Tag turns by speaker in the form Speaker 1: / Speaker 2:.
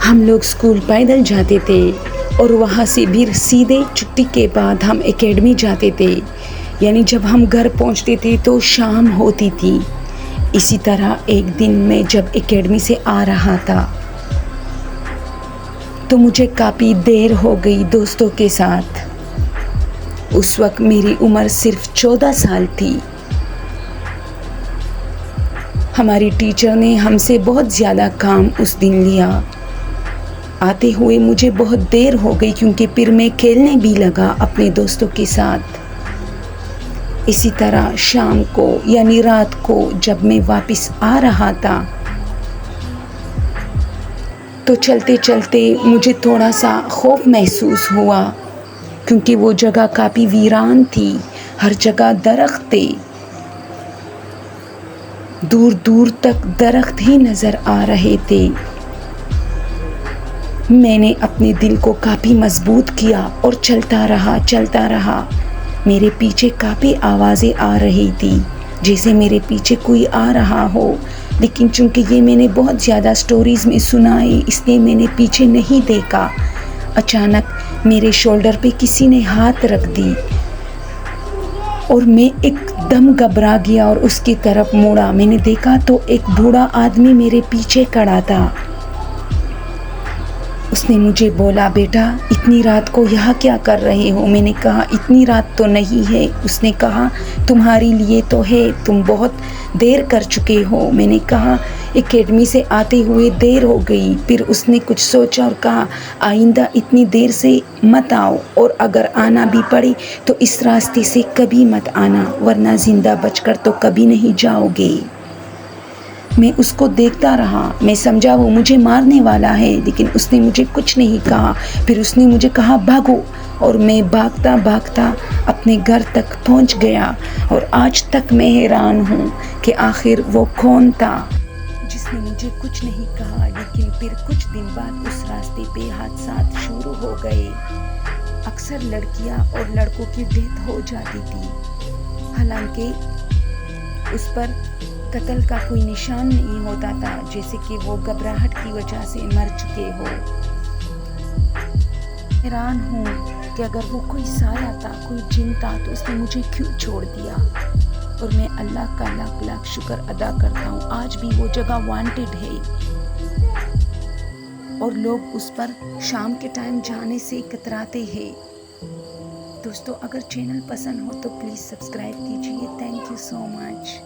Speaker 1: ہم لوگ اسکول پیدل جاتے تھے اور وہاں سے بھی سیدھے چھٹی کے بعد ہم اکیڈمی جاتے تھے، یعنی جب ہم گھر پہنچتے تھے تو شام ہوتی تھی۔ اسی طرح ایک دن میں جب اکیڈمی سے آ رہا تھا تو مجھے کافی دیر ہو گئی دوستوں کے ساتھ۔ اس وقت میری عمر صرف 14 سال تھی۔ ہماری ٹیچر نے ہم سے بہت زیادہ کام اس دن لیا۔ آتے ہوئے مجھے بہت دیر ہو گئی کیونکہ پھر میں کھیلنے بھی لگا اپنے دوستوں کے ساتھ۔ اسی طرح شام کو یعنی رات کو جب میں واپس آ رہا تھا تو چلتے چلتے مجھے تھوڑا سا خوف محسوس ہوا کیونکہ وہ جگہ کافی ویران تھی، ہر جگہ درخت تھے، دور دور تک درخت ہی نظر آ رہے تھے۔ میں نے اپنے دل کو کافی مضبوط کیا اور چلتا رہا۔ میرے پیچھے کافی آوازیں آ رہی تھی جیسے میرے پیچھے کوئی آ رہا ہو، لیکن چونکہ یہ میں نے بہت زیادہ سٹوریز میں سنا ہے اس لیے میں نے پیچھے نہیں دیکھا۔ اچانک میرے شولڈر پہ کسی نے ہاتھ رکھ دی اور میں ایک دم گھبرا گیا اور اس کی طرف موڑا۔ میں نے دیکھا تو ایک بوڑھا آدمی میرے پیچھے کھڑا تھا۔ اس نے مجھے بولا، بیٹا اتنی رات کو یہاں کیا کر رہے ہو؟ میں نے کہا اتنی رات تو نہیں ہے۔ اس نے کہا تمہاری لیے تو ہے، تم بہت دیر کر چکے ہو۔ میں نے کہا اکیڈمی سے آتے ہوئے دیر ہو گئی۔ پھر اس نے کچھ سوچا اور کہا آئندہ اتنی دیر سے مت آؤ، اور اگر آنا بھی پڑے تو اس راستے سے کبھی مت آنا، ورنہ زندہ بچ کر تو کبھی نہیں جاؤ گے۔ میں اس کو دیکھتا رہا، میں سمجھا وہ مجھے مارنے والا ہے، لیکن اس نے مجھے کچھ نہیں کہا۔ پھر اس نے مجھے کہا بھاگو، اور میں بھاگتا اپنے گھر تک پہنچ گیا، اور آج تک میں حیران ہوں کہ آخر وہ کون تھا جس نے مجھے کچھ نہیں کہا۔ لیکن پھر کچھ دن بعد اس راستے پہ حادثات شروع ہو گئے۔ اکثر لڑکیاں اور لڑکوں کی ڈیتھ ہو جاتی تھی، حالانکہ اس پر قتل کا کوئی نشان نہیں ہوتا تھا، جیسے کہ وہ گھبراہٹ کی وجہ سے مر چکے ہو۔ حیران ہوں کہ اگر وہ کوئی سایہ تھا، کوئی جن تھا، تو اس نے مجھے کیوں چھوڑ دیا؟ اور میں اللہ کا لاکھ لاکھ شکر ادا کرتا ہوں، آج بھی وہ جگہ وانٹڈ ہے اور لوگ اس پر شام کے ٹائم جانے سے کتراتے ہیں۔ دوستو اگر چینل پسند ہو تو پلیز سبسکرائب کیجیے۔ Thank you so much.